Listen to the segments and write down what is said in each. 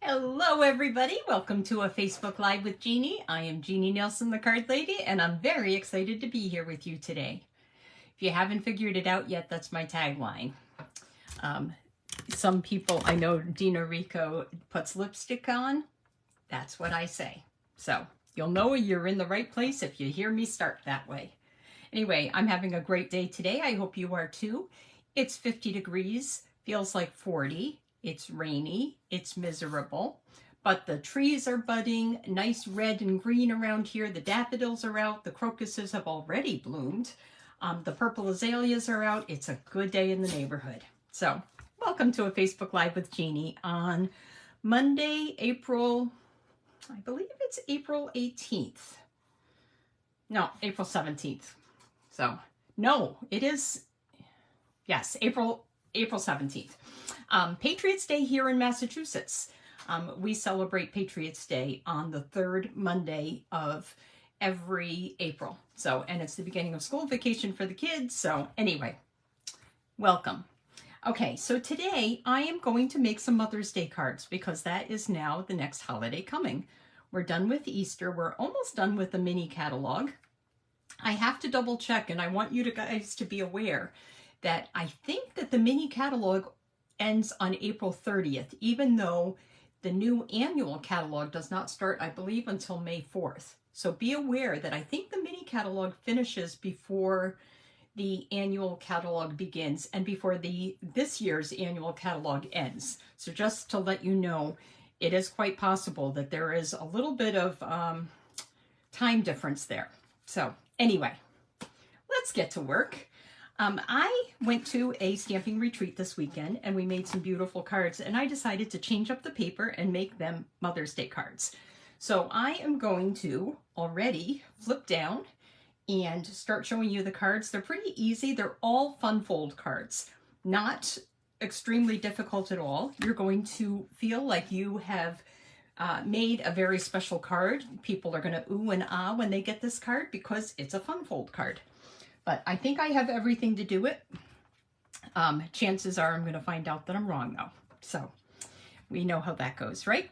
Hello everybody, welcome to a Facebook Live with Jeannie. I am Jeannie Nelson, the Card Lady, and I'm very excited to be here with you today. If you haven't figured it out yet, that's my tagline. Some people, I know Dina Rico puts lipstick on, that's what I say. So you'll know you're in the right place if you hear me start that way. Anyway, I'm having a great day today. I hope you are too. It's 50 degrees, feels like 40. It's rainy, it's miserable, but the trees are budding, nice red and green around here. The daffodils are out, the crocuses have already bloomed. The purple azaleas are out. It's a good day in the neighborhood. So welcome to a Facebook Live with Jeannie on Monday, I believe it's April 18th. No, April 17th. So no, it is, yes, April 17th. Patriots Day here in Massachusetts. We celebrate Patriots Day on the third Monday of every April. So, and it's the beginning of school vacation for the kids. So anyway, welcome. Okay, so today I am going to make some Mother's Day cards because that is now the next holiday coming. We're done with Easter. We're almost done with the mini catalog. I have to double check, and I want you guys to be aware that I think that the mini catalog ends on April 30th, even though the new annual catalog does not start, I believe, until May 4th. So be aware that I think the mini catalog finishes before the annual catalog begins and before this year's annual catalog ends. So just to let you know, it is quite possible that there is a little bit of time difference there. So anyway, let's get to work. I went to a stamping retreat this weekend and we made some beautiful cards, and I decided to change up the paper and make them Mother's Day cards. So I am going to already flip down and start showing you the cards. They're pretty easy. They're all fun fold cards, not extremely difficult at all. You're going to feel like you have made a very special card. People are going to ooh and ah when they get this card because it's a fun fold card. But I think I have everything to do it. Chances are I'm going to find out that I'm wrong though. So we know how that goes, right?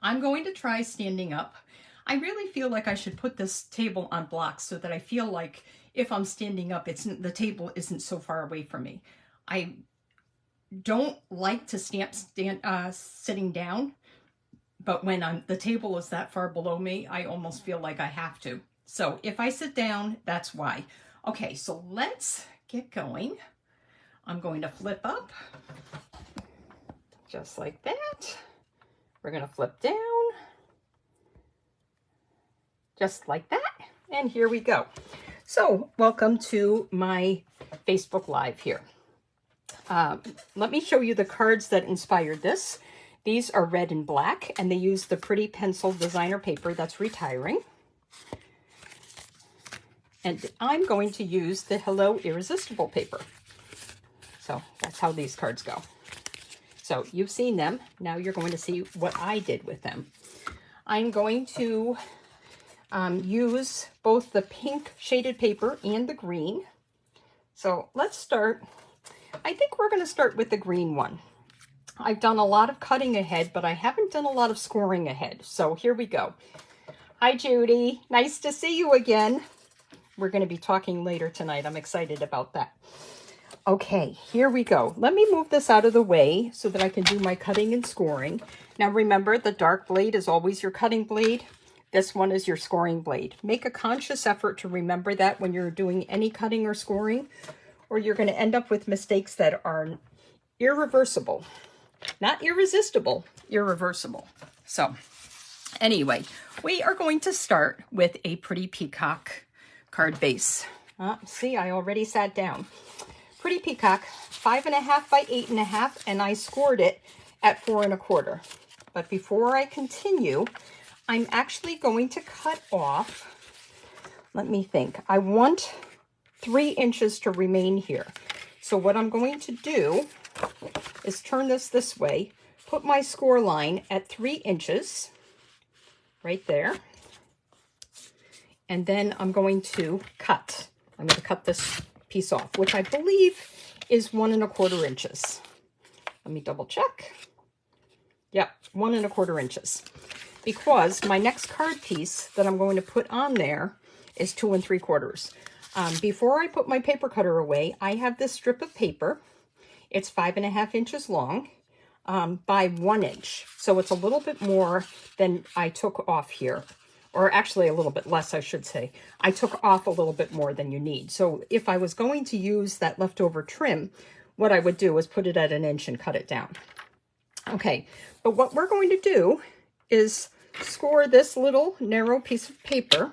I'm going to try standing up. I really feel like I should put this table on blocks so that I feel like if I'm standing up, the table isn't so far away from me. I don't like to stamp sitting down, but when the table is that far below me, I almost feel like I have to. So if I sit down, that's why. Okay, so let's get going. I'm going to flip up, just like that. We're going to flip down, just like that. And here we go. So welcome to my Facebook Live here. Let me show you the cards that inspired this. These are red and black, and they use the pretty pencil designer paper that's retiring. And I'm going to use the Hello Irresistible paper. So that's how these cards go. So you've seen them. Now you're going to see what I did with them. I'm going to use both the pink shaded paper and the green. So let's start. I think we're going to start with the green one. I've done a lot of cutting ahead, but I haven't done a lot of scoring ahead. So here we go. Hi, Judy. Nice to see you again. We're going to be talking later tonight. I'm excited about that. Okay, here we go. Let me move this out of the way so that I can do my cutting and scoring. Now remember, the dark blade is always your cutting blade. This one is your scoring blade. Make a conscious effort to remember that when you're doing any cutting or scoring, or you're going to end up with mistakes that are irreversible. Not irresistible, irreversible. So anyway, we are going to start with a pretty Peacock card base. See, I already sat down. Pretty Peacock, 5.5 by 8.5, and I scored it at 4 1/4. But before I continue, I'm actually going to cut off, let me think, I want 3 inches to remain here. So what I'm going to do is turn this way, put my score line at 3 inches, right there. And then I'm going to cut. I'm going to cut this piece off, which I believe is 1 1/4 inches. Let me double check. Yep, 1¼ inches. Because my next card piece that I'm going to put on there is 2 3/4. Before I put my paper cutter away, I have this strip of paper. It's 5½ inches long by 1 inch. So it's a little bit more than I took off here. Or actually a little bit less, I should say. I took off a little bit more than you need. So if I was going to use that leftover trim, what I would do is put it at 1 inch and cut it down. Okay, but what we're going to do is score this little narrow piece of paper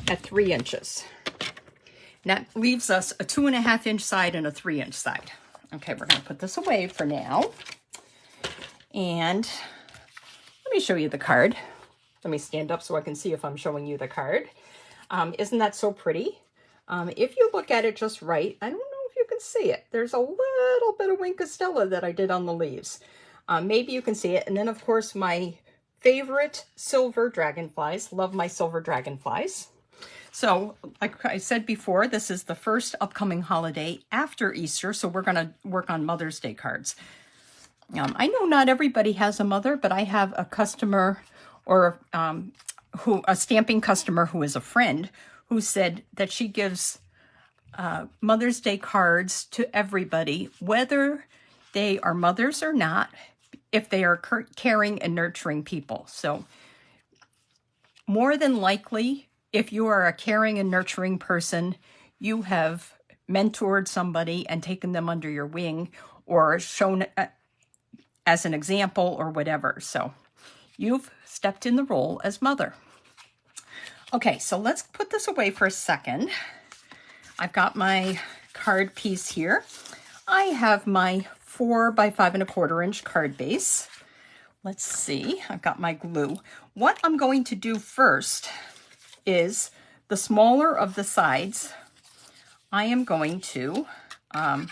at 3 inches. And that leaves us a 2½ inch side and a 3 inch side. Okay, we're going to put this away for now. And let me show you the card. Let me stand up so I can see if I'm showing you the card. Isn't that so pretty? If you look at it just right, I don't know if you can see it. There's a little bit of Wink of Stella that I did on the leaves. Maybe you can see it. And then, of course, my favorite silver dragonflies. Love my silver dragonflies. So, like I said before, this is the first upcoming holiday after Easter, so we're going to work on Mother's Day cards. I know not everybody has a mother, but I have a customer or a stamping customer who is a friend who said that she gives Mother's Day cards to everybody, whether they are mothers or not, if they are caring and nurturing people. So more than likely, if you are a caring and nurturing person, you have mentored somebody and taken them under your wing or shown as an example or whatever. So you've stepped in the role as mother. Okay, so let's put this away for a second. I've got my card piece here. I have my 4 by 5¼ inch card base. Let's see, I've got my glue. What I'm going to do first is the smaller of the sides, I am going to, I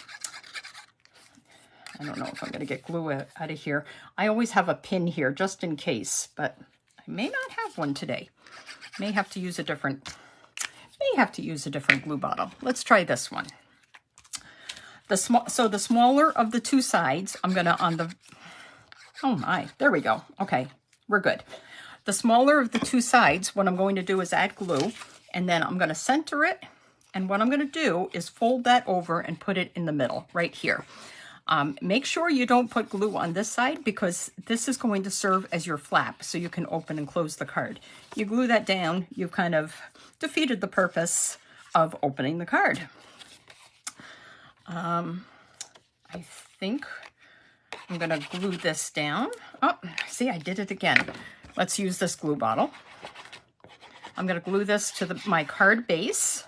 don't know if I'm going to get glue out of here. I always have a pin here just in case, but I may not have one today. May have to use a different glue bottle. Let's try this one. So the smaller of the two sides, I'm going to oh my, there we go. Okay, we're good. The smaller of the two sides, what I'm going to do is add glue, and then I'm going to center it, and what I'm going to do is fold that over and put it in the middle, right here. Make sure you don't put glue on this side because this is going to serve as your flap so you can open and close the card. You glue that down, you've kind of defeated the purpose of opening the card. I think I'm going to glue this down. Oh, see, I did it again. Let's use this glue bottle. I'm going to glue this to my card base,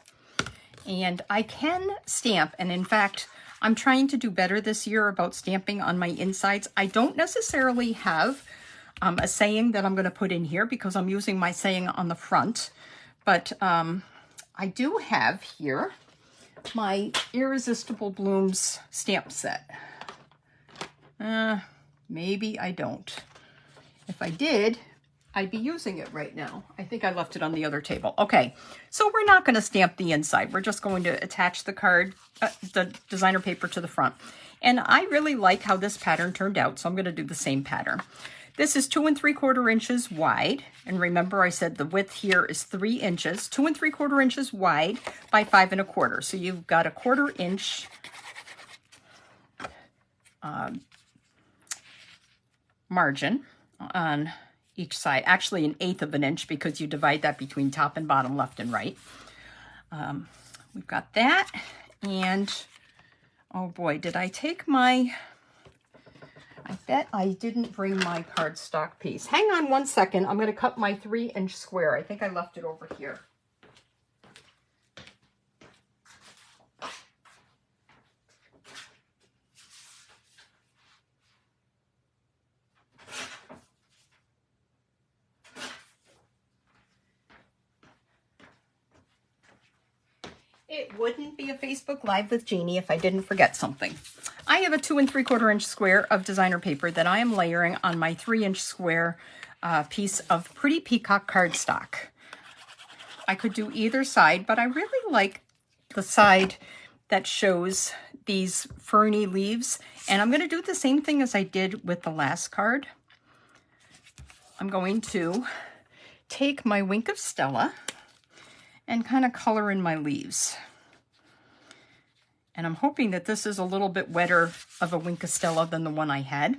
and I can stamp, and in fact, I'm trying to do better this year about stamping on my insides. I don't necessarily have a saying that I'm going to put in here because I'm using my saying on the front, but I do have here my Irresistible Blooms stamp set. Maybe I don't. If I did, I'd be using it right now. I think I left it on the other table. Okay, so we're not going to stamp the inside. We're just going to attach the card, the designer paper to the front. And I really like how this pattern turned out, so I'm going to do the same pattern. This is 2 3/4 inches wide. And remember, I said the width here is 3 inches, 2 3/4 inches wide by 5 1/4. So you've got a 1/4 inch margin on each side, actually 1/8 inch because you divide that between top and bottom, left and right. We've got that, and oh boy, did I take my, I bet I didn't bring my cardstock piece. Hang on one second, I'm going to cut my 3 inch square. I think I left it over here. It wouldn't be a Facebook Live with Jeannie if I didn't forget something. I have a 2 3/4 inch square of designer paper that I am layering on my 3 inch square piece of pretty Peacock cardstock. I could do either side, but I really like the side that shows these ferny leaves, and I'm going to do the same thing as I did with the last card. I'm going to take my Wink of Stella and kind of color in my leaves. And I'm hoping that this is a little bit wetter of a Wink of Stella than the one I had.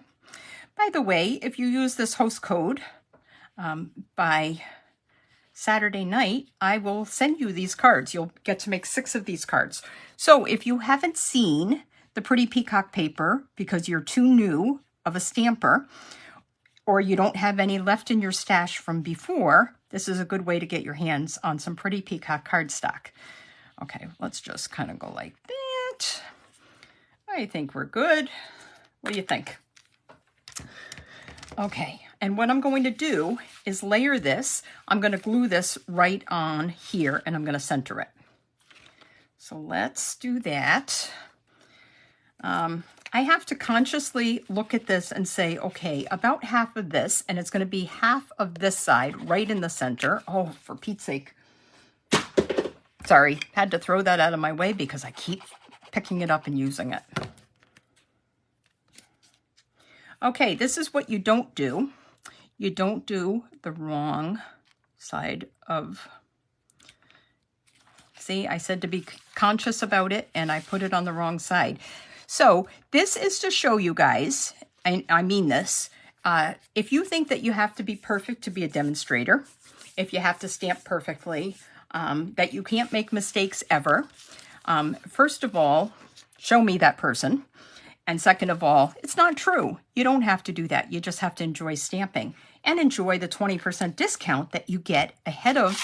By the way, if you use this host code by Saturday night, I will send you these cards. You'll get to make 6 of these cards. So if you haven't seen the Pretty Peacock paper because you're too new of a stamper, or you don't have any left in your stash from before, this is a good way to get your hands on some Pretty Peacock cardstock. Okay, let's just kind of go like that. I think we're good. What do you think? Okay, and what I'm going to do is layer this. I'm going to glue this right on here, and I'm going to center it. So let's do that. I have to consciously look at this and say, okay, about half of this, and it's going to be half of this side right in the center. Oh, for Pete's sake. Sorry, had to throw that out of my way because I keep picking it up and using it. Okay, this is what you don't do. You don't do the wrong side of... See, I said to be conscious about it, and I put it on the wrong side. So this is to show you guys, and I mean this, if you think that you have to be perfect to be a demonstrator, if you have to stamp perfectly, that you can't make mistakes ever, first of all, show me that person. And second of all, it's not true. You don't have to do that. You just have to enjoy stamping and enjoy the 20% discount that you get ahead of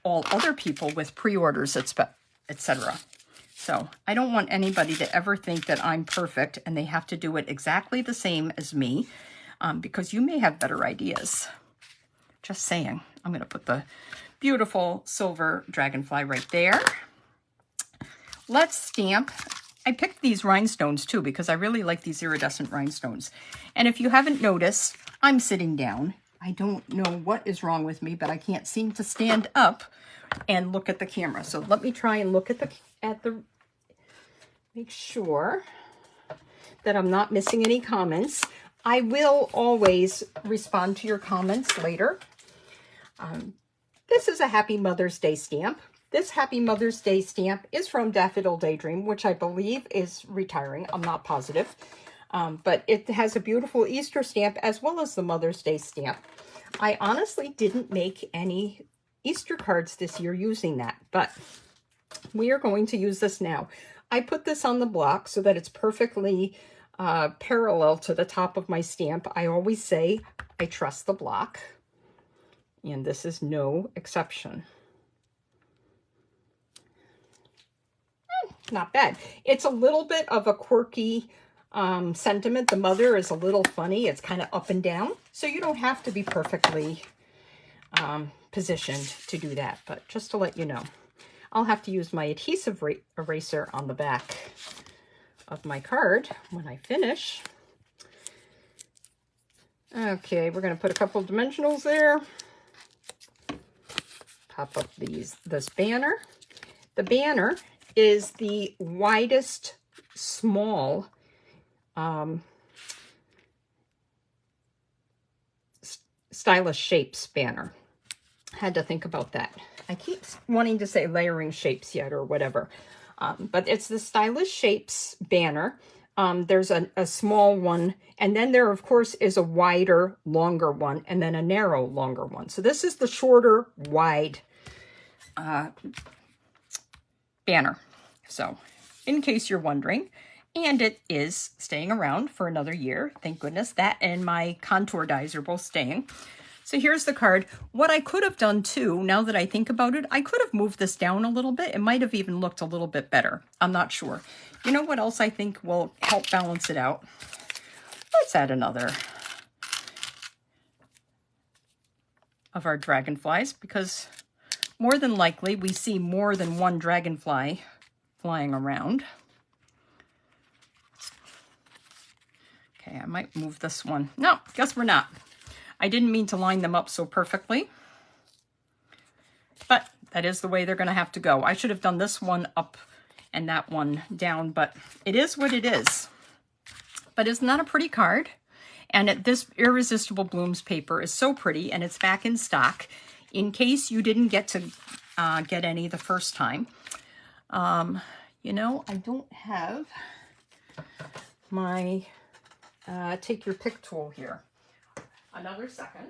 all other people with pre-orders, etc. So I don't want anybody to ever think that I'm perfect and they have to do it exactly the same as me, because you may have better ideas. Just saying. I'm going to put the beautiful silver dragonfly right there. Let's stamp. I picked these rhinestones too because I really like these iridescent rhinestones. And if you haven't noticed, I'm sitting down. I don't know what is wrong with me, but I can't seem to stand up and look at the camera. So let me try and look at the make sure that I'm not missing any comments. I will always respond to your comments later. This is a Happy Mother's Day stamp. This Happy Mother's Day stamp is from Daffodil Daydream, which I believe is retiring. I'm not positive. But it has a beautiful Easter stamp as well as the Mother's Day stamp. I honestly didn't make any Easter cards this year using that, but we are going to use this now. I put this on the block so that it's perfectly parallel to the top of my stamp. I always say I trust the block, and this is no exception. Not bad. It's a little bit of a quirky sentiment. The mother is a little funny. It's kind of up and down, so you don't have to be perfectly positioned to do that, but just to let you know. I'll have to use my adhesive eraser on the back of my card when I finish. Okay, we're going to put a couple of dimensionals there. Pop up this banner. The banner is the widest small stylish shapes banner. Had to think about that. I keep wanting to say layering shapes yet or whatever. But it's the Stylish Shapes banner. There's a small one, and then there, of course, is a wider, longer one, and then a narrow, longer one. So this is the shorter, wide banner. So in case you're wondering, and it is staying around for another year. Thank goodness. That and my contour dies are both staying. So here's the card. What I could have done too, now that I think about it, I could have moved this down a little bit. It might have even looked a little bit better. I'm not sure. You know what else I think will help balance it out? Let's add another of our dragonflies, because more than likely we see more than one dragonfly flying around. Okay, I might move this one. No, guess we're not. I didn't mean to line them up so perfectly, but that is the way they're going to have to go. I should have done this one up and that one down, but it is what it is. But isn't that a pretty card? And this Irresistible Blooms paper is so pretty, and it's back in stock in case you didn't get to get any the first time. You know, I don't have my take your pick tool here. Another second.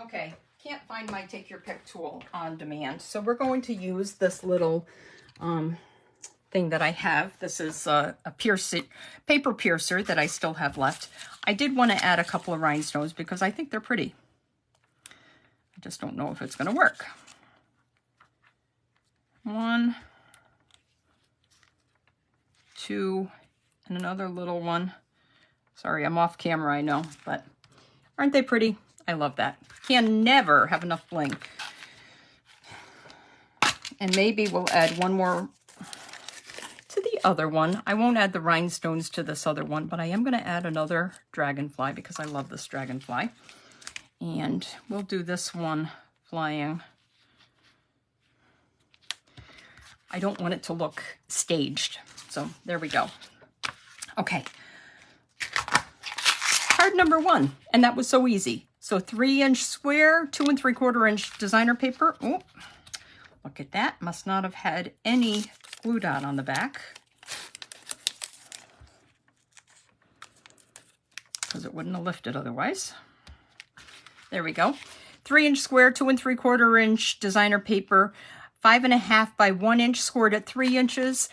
Okay, can't find my take your pick tool on demand, so we're going to use this little thing that I have. This is a paper piercer that I still have left. I did want to add a couple of rhinestones because I think they're pretty. I just don't know if it's going to work. 1, 2, and another little one. Sorry, I'm off camera, I know, but aren't they pretty? I love that. Can never have enough bling. And maybe we'll add one more to the other one. I won't add the rhinestones to this other one, but I am going to add another dragonfly because I love this dragonfly. And we'll do this one flying. I don't want it to look staged. So there we go. Okay. Card number 1. And that was so easy. So 3-inch square, 2 3/4-inch designer paper. Oh, look at that. Must not have had any glue dot on the back, because it wouldn't have lifted otherwise. There we go. 3-inch square, 2 3/4-inch designer paper, 5.5 by 1 inch, scored at 3 inches.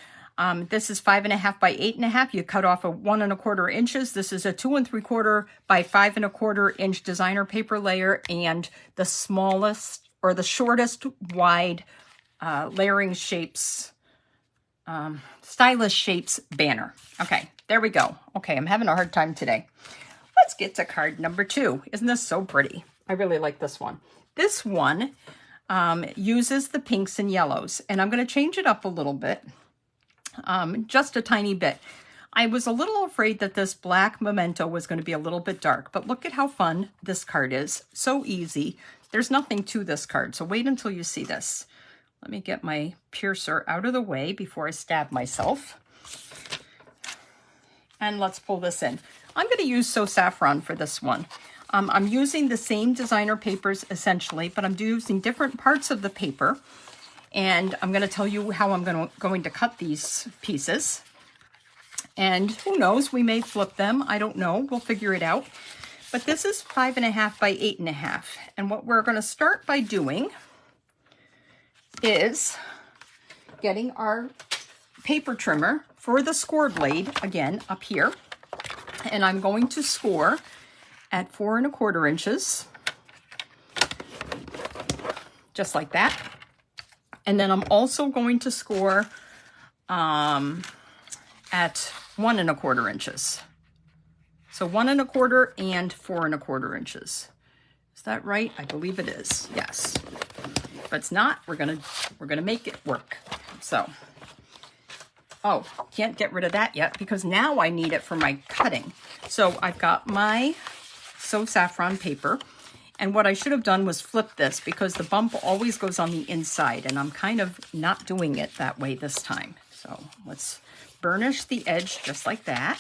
This is 5.5 by 8.5. You cut off a 1 1/4 inches. This is a 2 3/4 by 5 1/4 inch designer paper layer, and the smallest or the shortest wide layering shapes, stylus shapes banner. Okay, there we go. Okay, I'm having a hard time today. Let's get to card number 2. Isn't this so pretty? I really like this one. This one uses the pinks and yellows, and I'm going to change it up a little bit. Just a tiny bit. I was a little afraid that this black memento was going to be a little bit dark, but look at how fun this card is. So easy. There's nothing to this card, so wait until you see this. Let me get my piercer out of the way before I stab myself. And let's pull this in. I'm going to use So Saffron for this one. I'm using the same designer papers essentially, but I'm using different parts of the paper. And I'm going to tell you how I'm going to cut these pieces. And who knows, we may flip them. I don't know. We'll figure it out. But this is 5.5 by 8.5. And what we're going to start by doing is getting our paper trimmer for the score blade, again, up here. And I'm going to score at 4 1/4 inches. Just like that. And then I'm also going to score at 1 1/4 inches. So 1 1/4 and 4 1/4 inches. Is that right? I believe it is. Yes. If it's not, we're gonna make it work. So, oh, can't get rid of that yet because now I need it for my cutting. So I've got my So Saffron paper. And what I should have done was flip this because the bump always goes on the inside, and I'm kind of not doing it that way this time. So let's burnish the edge just like that.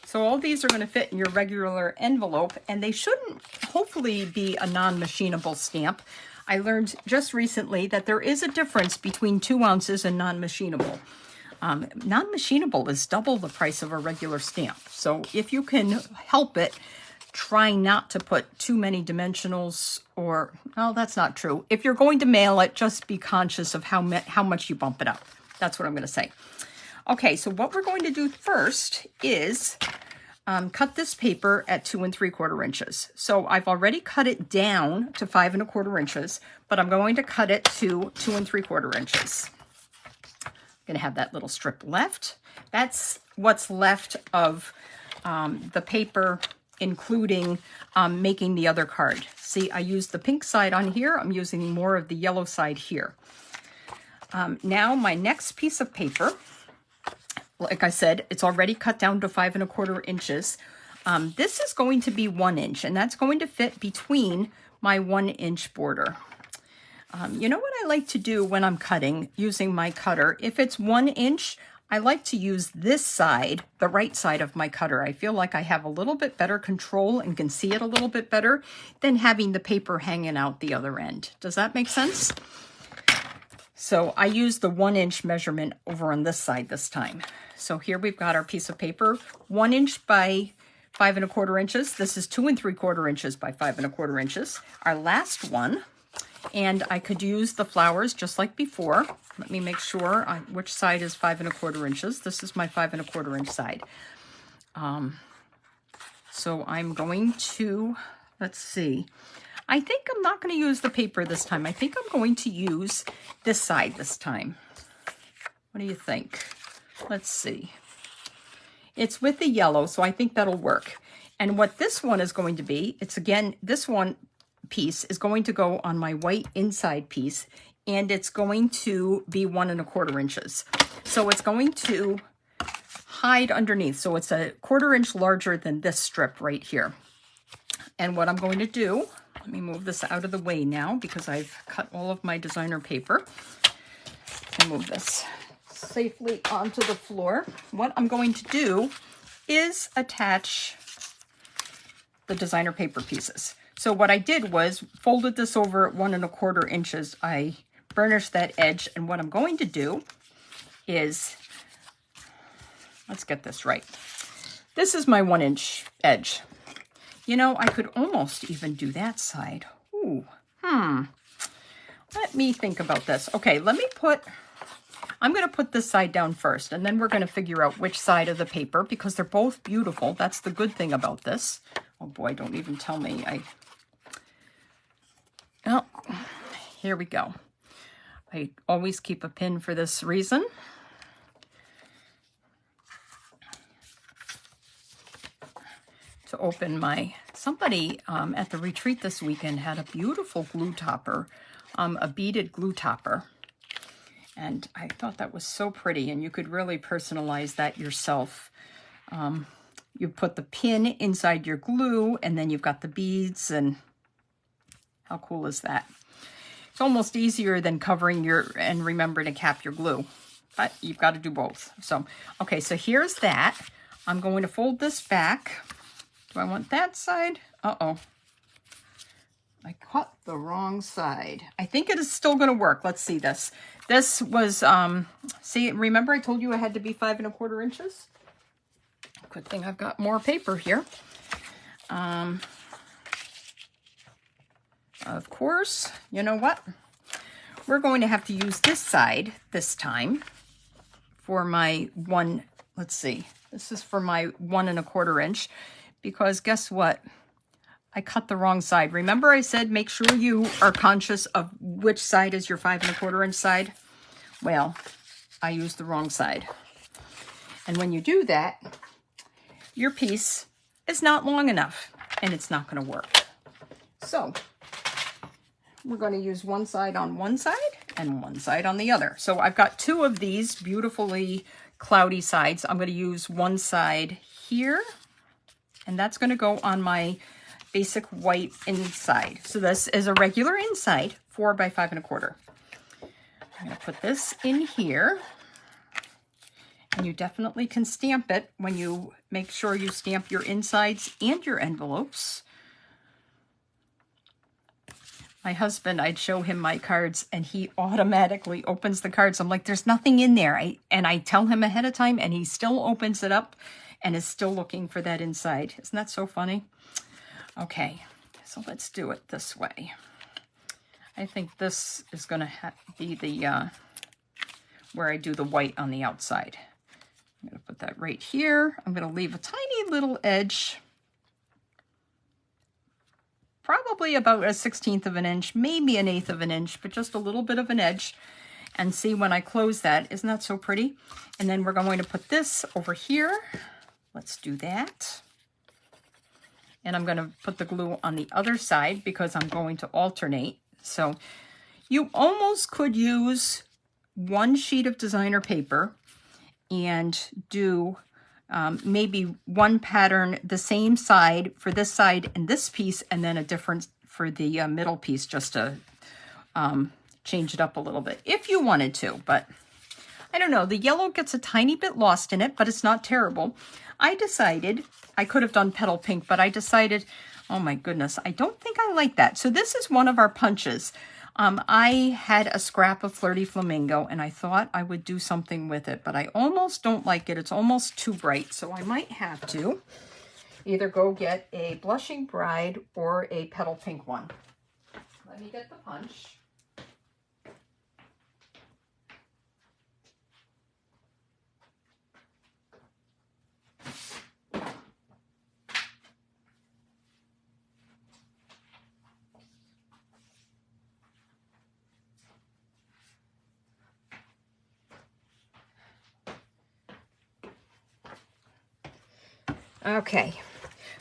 So all these are going to fit in your regular envelope, and they shouldn't hopefully be a non-machinable stamp. I learned just recently that there is a difference between 2 ounces and non-machinable. Non-machinable is double the price of a regular stamp. So if you can help it, try not to put too many dimensionals, or, well, that's not true. If you're going to mail it, just be conscious of how much you bump it up. That's what I'm going to say. Okay, so what we're going to do first is cut this paper at 2 3/4 inches. So I've already cut it down to 5 1/4 inches, but I'm going to cut it to 2 3/4 inches. I'm going to have that little strip left. That's what's left of the paper, including making the other card. See, I used the pink side on here. I'm using more of the yellow side here. Now my next piece of paper, like I said, it's already cut down to 5 1/4 inches. This is going to be 1 inch, and that's going to fit between my 1 inch border. You know what I like to do when I'm cutting using my cutter? If it's 1 inch, I like to use this side, the right side of my cutter. I feel like I have a little bit better control and can see it a little bit better than having the paper hanging out the other end. Does that make sense? So I use the 1 inch measurement over on this side this time. So here we've got our piece of paper, 1 inch by 5 1/4 inches. This is 2 3/4 inches by 5 1/4 inches. Our last one. And I could use the flowers just like before. Let me make sure which side is 5 1/4 inches. This is my 5 1/4 inch side. So I'm going to, let's see. I think I'm not going to use the paper this time. I think I'm going to use this side this time. What do you think? Let's see. It's with the yellow, so I think that'll work. And what this one is going to be, it's again, this one piece is going to go on my white inside piece, and it's going to be 1 1/4 inches. So it's going to hide underneath. So it's a 1/4 inch larger than this strip right here. And what I'm going to do, let me move this out of the way now because I've cut all of my designer paper. And move this safely onto the floor. What I'm going to do is attach the designer paper pieces. So what I did was folded this over at 1 1/4 inches. I burnished that edge, and what I'm going to do is, let's get this right. This is my 1 inch edge. You know, I could almost even do that side. Ooh, Let me think about this. Okay, I'm going to put this side down first, and then we're going to figure out which side of the paper, because they're both beautiful. That's the good thing about this. Oh boy, don't even tell me. Oh, here we go. I always keep a pin for this reason. To open somebody at the retreat this weekend had a beautiful glue topper, a beaded glue topper. And I thought that was so pretty, and you could really personalize that yourself. You put the pin inside your glue, and then you've got the beads, and how cool is that? It's almost easier than covering and remembering to cap your glue, but you've got to do both. So, okay, so here's that. I'm going to fold this back. Do I want that side? Uh-oh. I cut the wrong side. I think it is still going to work. Let's see this. This was, see, remember I told you I had to be 5 1/4 inches? Good thing I've got more paper here. Of course, you know what? We're going to have to use this side this time for my let's see. This is for my 1 1/4 inch, because guess what? I cut the wrong side. Remember I said make sure you are conscious of which side is your 5 1/4 inch side? Well, I used the wrong side. And when you do that, your piece is not long enough, and it's not going to work. So we're going to use one side on one side and one side on the other. So I've got 2 of these beautifully cloudy sides. I'm going to use one side here, and that's going to go on my basic white inside. So this is a regular inside, 4 by 5 1/4. I'm going to put this in here, and you definitely can stamp it when you make sure you stamp your insides and your envelopes. My husband, I'd show him my cards, and he automatically opens the cards. I'm like, there's nothing in there. And I tell him ahead of time, and he still opens it up and is still looking for that inside. Isn't that so funny? Okay, so let's do it this way. I think this is going to be the where I do the white on the outside. I'm going to put that right here. I'm going to leave a tiny little edge, probably about a 1/16 of an inch, maybe an 1/8 of an inch, but just a little bit of an edge. And see, when I close that, isn't that so pretty? And then we're going to put this over here. Let's do that. And I'm going to put the glue on the other side because I'm going to alternate. So you almost could use one sheet of designer paper and do maybe one pattern the same side for this side and this piece, and then a different for the middle piece, just to change it up a little bit if you wanted to. But I don't know, the yellow gets a tiny bit lost in it, but it's not terrible. I decided I could have done petal pink, but I decided, oh my goodness, I don't think I like that. So this is one of our punches. I had a scrap of Flirty Flamingo and I thought I would do something with it, but I almost don't like it. It's almost too bright, so I might have to either go get a Blushing Bride or a petal pink one. Let me get the punch. Okay,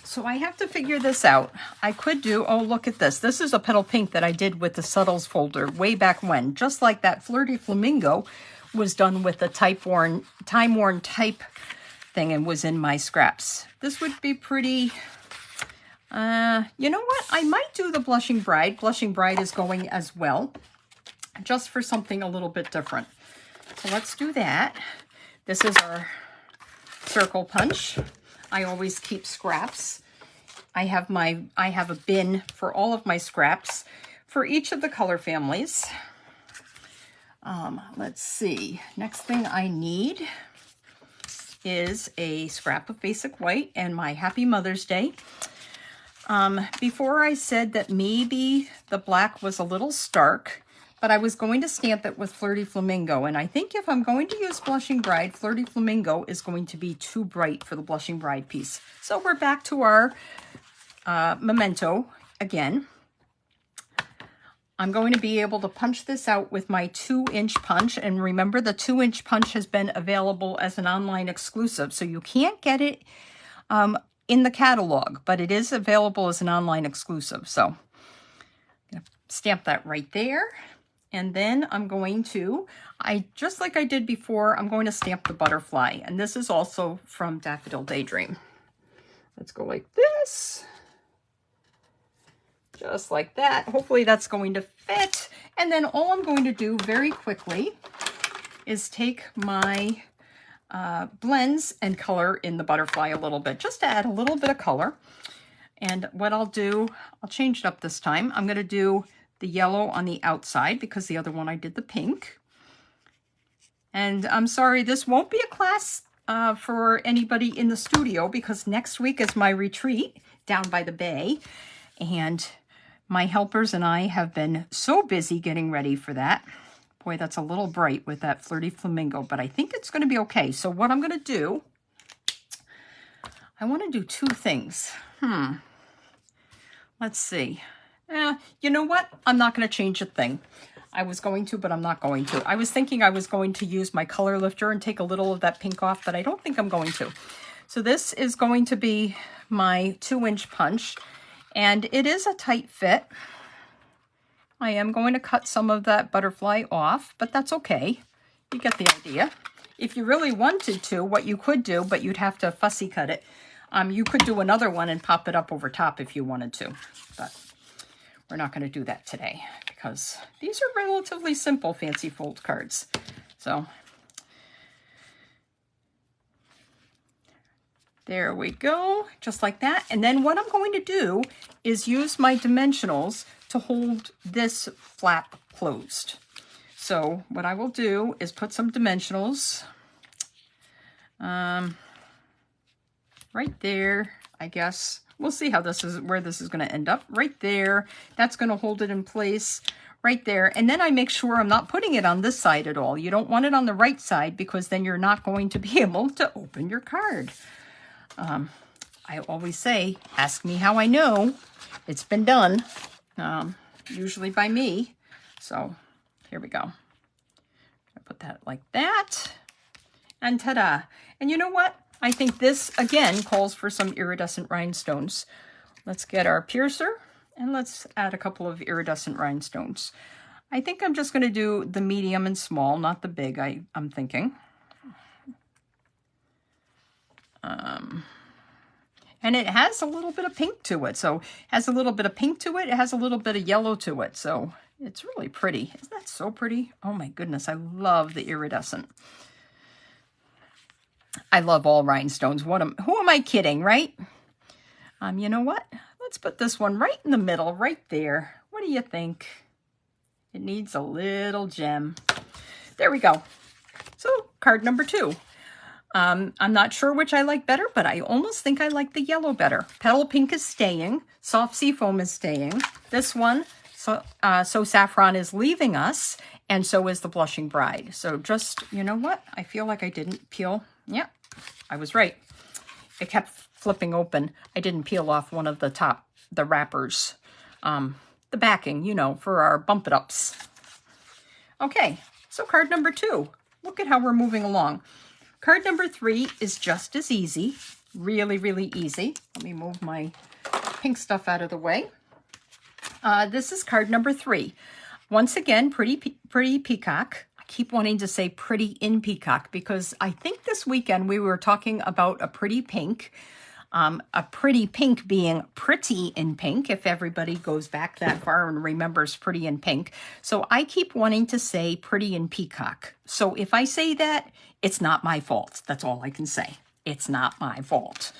so I have to figure this out. I could do, oh, look at this. This is a petal pink that I did with the Subtles folder way back when, just like that Flirty Flamingo was done with the time-worn type thing and was in my scraps. This would be pretty, you know what? I might do the Blushing Bride. Blushing Bride is going as well, just for something a little bit different. So let's do that. This is our circle punch. I always keep scraps. I have a bin for all of my scraps for each of the color families. Let's see. Next thing I need is a scrap of basic white and my Happy Mother's Day. Before I said that maybe the black was a little stark, but I was going to stamp it with Flirty Flamingo. And I think if I'm going to use Blushing Bride, Flirty Flamingo is going to be too bright for the Blushing Bride piece. So we're back to our memento again. I'm going to be able to punch this out with my 2-inch punch. And remember, the 2-inch punch has been available as an online exclusive. So you can't get it in the catalog, but it is available as an online exclusive. So I'm going to stamp that right there. And then I'm going to, just like I did before, I'm going to stamp the butterfly. And this is also from Daffodil Daydream. Let's go like this. Just like that. Hopefully that's going to fit. And then all I'm going to do very quickly is take my blends and color in the butterfly a little bit, just to add a little bit of color. And what I'll do, I'll change it up this time. I'm going to do the yellow on the outside because the other one I did the pink. And I'm sorry, this won't be a class for anybody in the studio because next week is my retreat down by the bay. And my helpers and I have been so busy getting ready for that. Boy, that's a little bright with that Flirty Flamingo, but I think it's going to be okay. So what I'm going to do, I want to do two things. Let's see. You know what? I'm not going to change a thing. I was going to, but I'm not going to. I was thinking I was going to use my color lifter and take a little of that pink off, but I don't think I'm going to. So this is going to be my 2-inch punch, and it is a tight fit. I am going to cut some of that butterfly off, but that's okay. You get the idea. If you really wanted to, what you could do, but you'd have to fussy cut it, you could do another one and pop it up over top if you wanted to, but we're not going to do that today because these are relatively simple fancy fold cards. So there we go, just like that. And then what I'm going to do is use my dimensionals to hold this flap closed. So what I will do is put some dimensionals right there, I guess. We'll see how this is, where this is going to end up. Right there. That's going to hold it in place right there. And then I make sure I'm not putting it on this side at all. You don't want it on the right side because then you're not going to be able to open your card. I always say, ask me how I know. It's been done, usually by me. So here we go. I put that like that. And ta-da. And you know what? I think this, again, calls for some iridescent rhinestones. Let's get our piercer, and let's add a couple of iridescent rhinestones. I think I'm just going to do the medium and small, not the big, I'm thinking. And it has a little bit of pink to it. So it has a little bit of pink to it. It has a little bit of yellow to it. So it's really pretty. Isn't that so pretty? Oh my goodness, I love the iridescent. I love all rhinestones. Who am I kidding, right? You know what? Let's put this one right in the middle, right there. What do you think? It needs a little gem. There we go. So card number 2. I'm not sure which I like better, but I almost think I like the yellow better. Petal Pink is staying. Soft Sea Foam is staying. This one, So Saffron is leaving us, and so is the Blushing Bride. So just, you know what? I feel like I didn't peel. Yeah, I was right. It kept flipping open. I didn't peel off one of the wrappers. The backing, you know, for our Bump It Ups. Okay, so card number 2. Look at how we're moving along. Card number 3 is just as easy. Really, really easy. Let me move my pink stuff out of the way. This is card number 3. Once again, pretty peacock. I keep wanting to say pretty in peacock because I think this weekend we were talking about a pretty pink. A pretty pink being pretty in pink, if everybody goes back that far and remembers pretty in pink. So I keep wanting to say pretty in peacock. So if I say that, it's not my fault. That's all I can say. It's not my fault.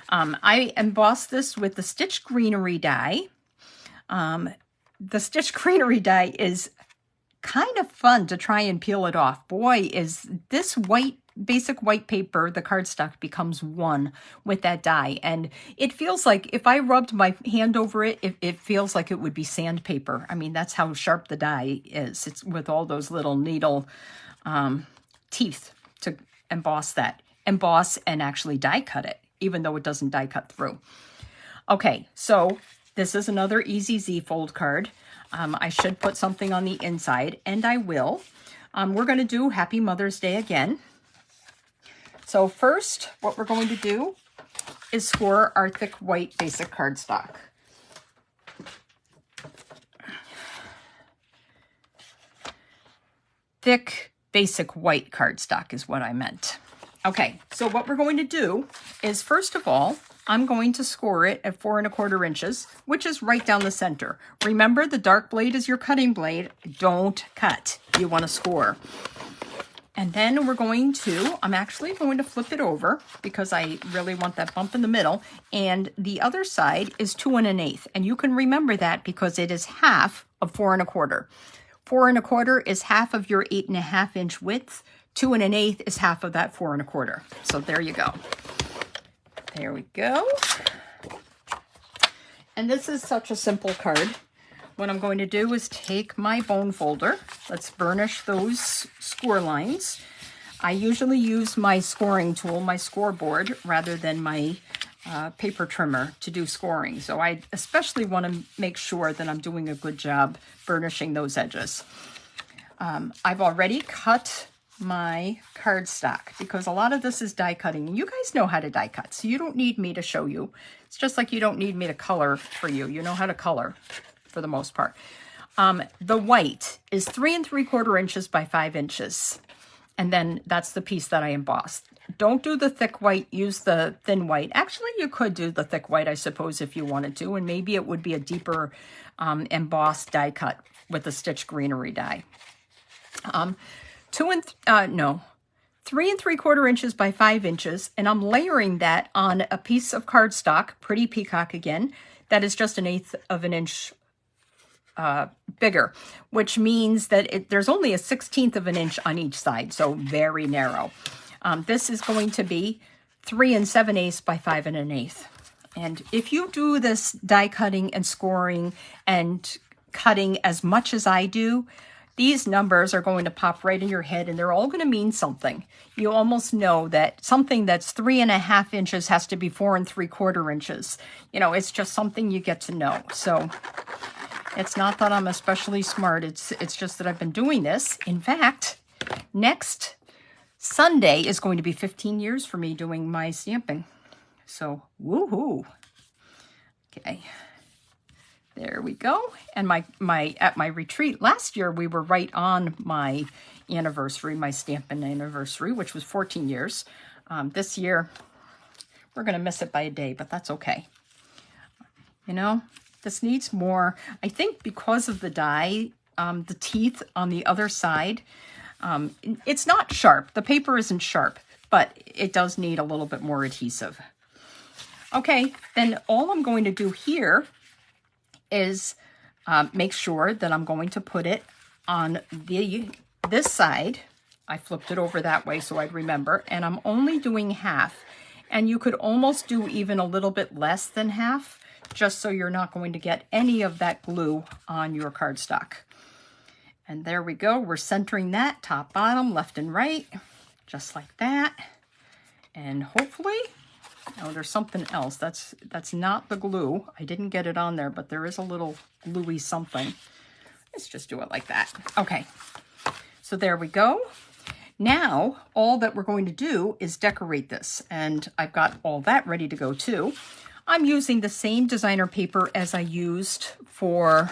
I embossed this with the Stitch Greenery die. The Stitch Greenery die is kind of fun to try and peel it off. Boy, is this basic white paper, the cardstock becomes one with that die. And it feels like if I rubbed my hand over it, it feels like it would be sandpaper. I mean, that's how sharp the die is. It's with all those little needle teeth to emboss and actually die cut it, even though it doesn't die cut through. Okay, so this is another Easy Z fold card. I should put something on the inside, and I will. We're going to do Happy Mother's Day again. So first, what we're going to do is score our thick white basic cardstock. Thick basic white cardstock is what I meant. Okay, so what we're going to do is, first of all, I'm going to score it at 4 1/4 inches, which is right down the center. Remember, the dark blade is your cutting blade. Don't cut. You want to score. And then we're going to, I'm actually going to flip it over because I really want that bump in the middle. And the other side is 2 1/8. And you can remember that because it is half of 4 1/4. 4 1/4 is half of your 8 1/2 inch width. 2 1/8 is half of that 4 1/4. So there you go. There we go. And this is such a simple card. What I'm going to do is take my bone folder. Let's burnish those score lines. I usually use my scoring tool, my scoreboard, rather than my paper trimmer to do scoring. So I especially want to make sure that I'm doing a good job burnishing those edges. I've already cut my cardstock because a lot of this is die cutting. And you guys know how to die cut, so you don't need me to show you. It's just like you don't need me to color for you. You know how to color for the most part. The white is 3 3/4 inches by 5 inches. And then that's the piece that I embossed. Don't do the thick white, use the thin white. Actually, you could do the thick white, I suppose, if you wanted to, and maybe it would be a deeper embossed die cut with the Stitch Greenery die. 3 3/4 inches by 5 inches, and I'm layering that on a piece of cardstock, pretty peacock again, that is just 1/8 of an inch bigger, which means that there's only a 1/16 of an inch on each side, so very narrow. This is going to be 3 7/8 by 5 1/8. And if you do this die cutting and scoring and cutting as much as I do, these numbers are going to pop right in your head, and they're all going to mean something. You almost know that something that's 3 1/2 inches has to be 4 3/4 inches. You know, it's just something you get to know. So it's not that I'm especially smart. It's just that I've been doing this. In fact, next Sunday is going to be 15 years for me doing my stamping. So, woohoo. Okay. There we go. And at my retreat last year, we were right on my anniversary, my stamping anniversary, which was 14 years. This year, We're going to miss it by a day, but that's okay. You know, this needs more. I think because of the die, the teeth on the other side, it's not sharp. The paper isn't sharp, but it does need a little bit more adhesive. Okay, then all I'm going to do here is make sure that I'm going to put it on this side. I flipped it over that way so I'd remember, and I'm only doing half. And you could almost do even a little bit less than half, just so you're not going to get any of that glue on your cardstock. And there we go. We're centering that top, bottom, left and right, just like that. And hopefully, oh, there's something else. That's not the glue. I didn't get it on there, but there is a little gluey something. Let's just do it like that. Okay, so there we go. Now, all that we're going to do is decorate this, and I've got all that ready to go too. I'm using the same designer paper as I used for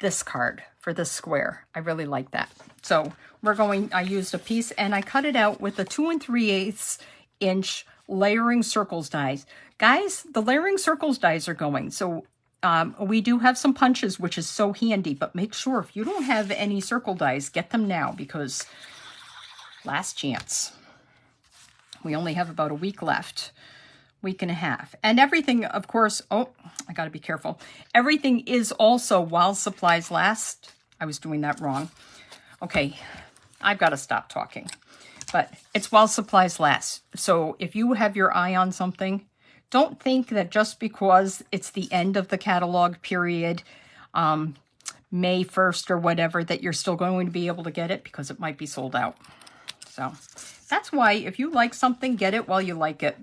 this card, for this square. I really like that. So I used a piece and I cut it out with a 2 3/8 inch layering circles dies. Guys, the layering circles dies are going. So we do have some punches, which is so handy, but make sure if you don't have any circle dies, get them now because last chance. We only have about a week left. Week and a half. And everything, of course, oh, I got to be careful. Everything is also while supplies last. I was doing that wrong. Okay, I've got to stop talking. But it's while supplies last. So if you have your eye on something, don't think that just because it's the end of the catalog period, May 1st or whatever, that you're still going to be able to get it because it might be sold out. So that's why if you like something, get it while you like it.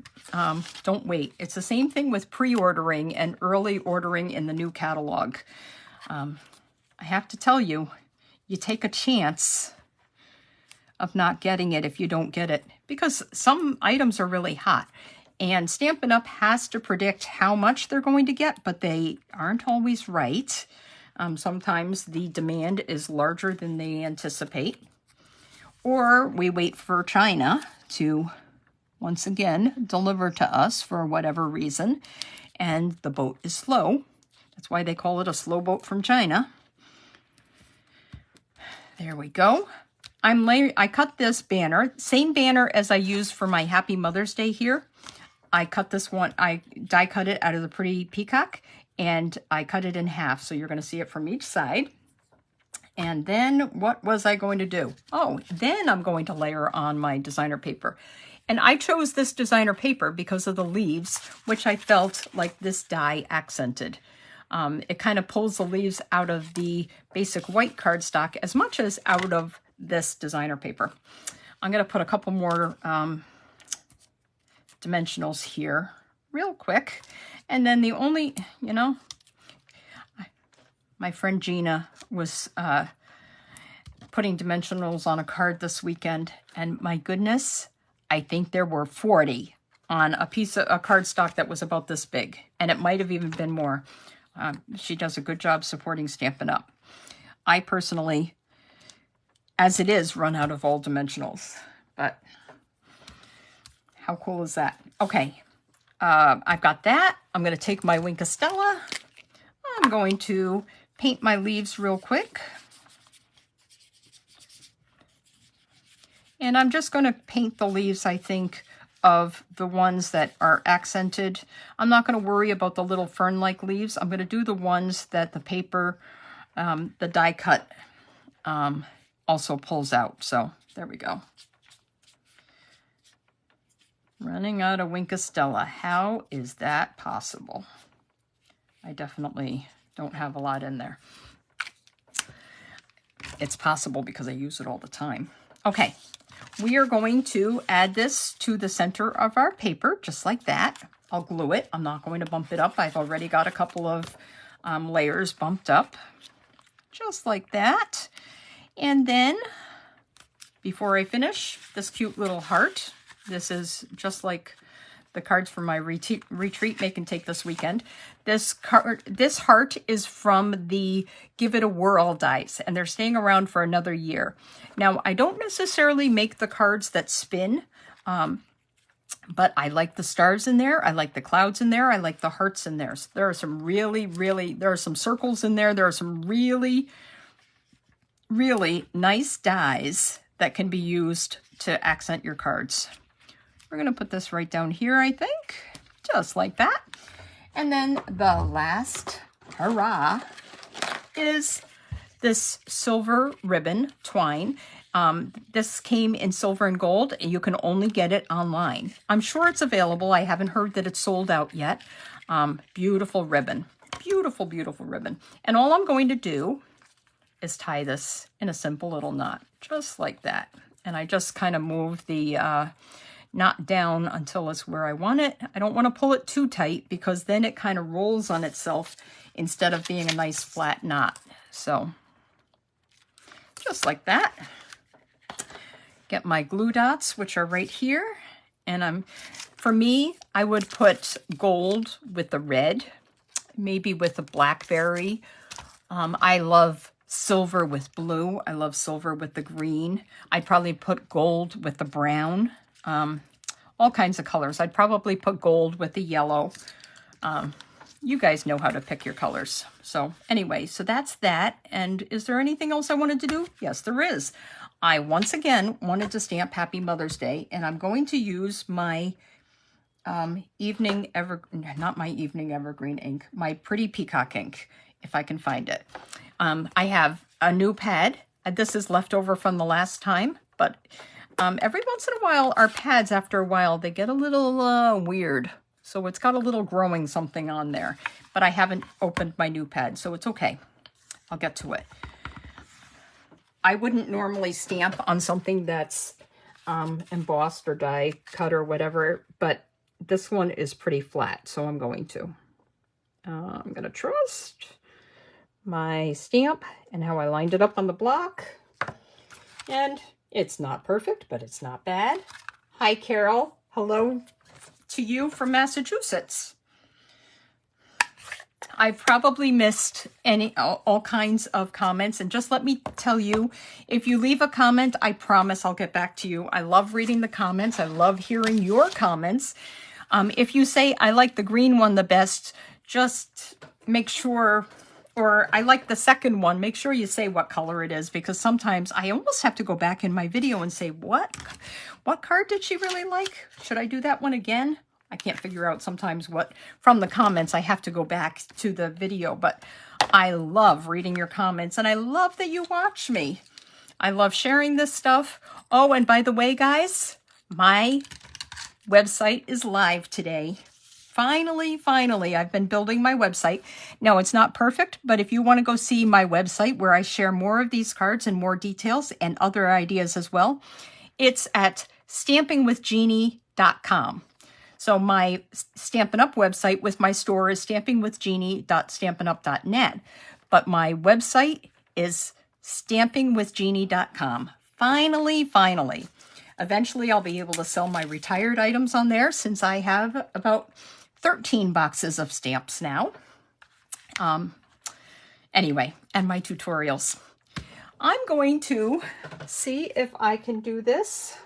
Don't wait. It's the same thing with pre-ordering and early ordering in the new catalog. I have to tell you, you take a chance of not getting it if you don't get it because some items are really hot. And Stampin' Up! Has to predict how much they're going to get, but they aren't always right. Sometimes the demand is larger than they anticipate. Or we wait for China to, once again, deliver to us for whatever reason, and the boat is slow. That's why they call it a slow boat from China. There we go. I cut this banner, same banner as I used for my Happy Mother's Day here. I cut this one, I die cut it out of the pretty Peacock, and I cut it in half, so you're going to see it from each side. And then what was I going to do? Oh, then I'm going to layer on my designer paper. And I chose this designer paper because of the leaves, which I felt like this die accented. It kind of pulls the leaves out of the basic white cardstock as much as out of this designer paper. I'm going to put a couple more dimensionals here real quick. And then the only, you know, my friend Gina was putting dimensionals on a card this weekend, and my goodness, I think there were 40 on a piece of a cardstock that was about this big, and it might have even been more. She does a good job supporting Stampin' Up! I personally, as it is, run out of all dimensionals, but how cool is that? Okay, I've got that. I'm going to take my Wink of Stella. I'm going to paint my leaves real quick. And I'm just going to paint the leaves, I think, of the ones that are accented. I'm not going to worry about the little fern-like leaves. I'm going to do the ones that the paper, the die cut, also pulls out. So there we go. Running out of Wink of Stella. How is that possible? I definitely don't have a lot in there. It's possible because I use it all the time. Okay, we are going to add this to the center of our paper, just like that. I'll glue it. I'm not going to bump it up. I've already got a couple of layers bumped up, just like that. And then, before I finish, this cute little heart. This is just like the cards for my retreat make and take this weekend. This heart is from the Give It a Whirl dies, and they're staying around for another year. Now, I don't necessarily make the cards that spin. But I like the stars in there. I like the clouds in there. I like the hearts in there. So there are some there are some circles in there. There are some really nice dies that can be used to accent your cards. We're going to put this right down here, I think, just like that. And then the last hurrah is this silver ribbon twine. This came in silver and gold, and you can only get it online. I'm sure it's available. I haven't heard that it's sold out yet. Beautiful ribbon. Beautiful, beautiful ribbon. And all I'm going to do is tie this in a simple little knot, just like that. And I just kind of move the knot down until it's where I want it. I don't want to pull it too tight because then it kind of rolls on itself instead of being a nice flat knot. So just like that. Get my glue dots, which are right here. And for me, I would put gold with the red, maybe with a blackberry. I love silver with blue. I love silver with the green. I'd probably put gold with the brown. All kinds of colors. I'd probably put gold with the yellow. You guys know how to pick your colors. So anyway, so that's that. And is there anything else I wanted to do? Yes, there is. I once again wanted to stamp Happy Mother's Day, and I'm going to use my not my evening evergreen ink, my pretty Peacock ink, if I can find it. I have a new pad. This is leftover from the last time, but every once in a while, our pads, after a while, they get a little weird. So it's got a little growing something on there, but I haven't opened my new pad, so it's okay. I'll get to it. I wouldn't normally stamp on something that's embossed or die cut or whatever, but this one is pretty flat, so I'm going to. I'm going to trust my stamp and how I lined it up on the block. And it's not perfect, but it's not bad. Hi, Carol. Hello to you from Massachusetts. I probably missed all kinds of comments, and just let me tell you, if you leave a comment, I promise I'll get back to you. I love reading the comments. I love hearing your comments. If you say I like the green one the best, just make sure, or I like the second one, make sure you say what color it is, because sometimes I almost have to go back in my video and say, what card did she really like? Should I do that one again? I can't figure out sometimes what, from the comments, I have to go back to the video, but I love reading your comments, and I love that you watch me. I love sharing this stuff. Oh, and by the way, guys, my website is live today. Finally, I've been building my website. No, it's not perfect, but if you want to go see my website where I share more of these cards and more details and other ideas as well, it's at stampingwithjeannie.com. So my Stampin' Up! Website with my store is stampingwithjeannie.stampinup.net. But my website is stampingwithjeannie.com. Finally. Eventually, I'll be able to sell my retired items on there, since I have about 13 boxes of stamps now. Anyway, and my tutorials. I'm going to see if I can do this.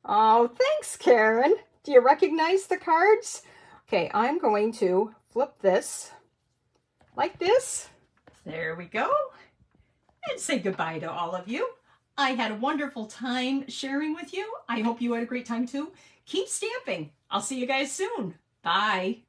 Oh, thanks, Karen. Do you recognize the cards? Okay, I'm going to flip this like this. There we go. And say goodbye to all of you. I had a wonderful time sharing with you. I hope you had a great time too. Keep stamping. I'll see you guys soon. Bye.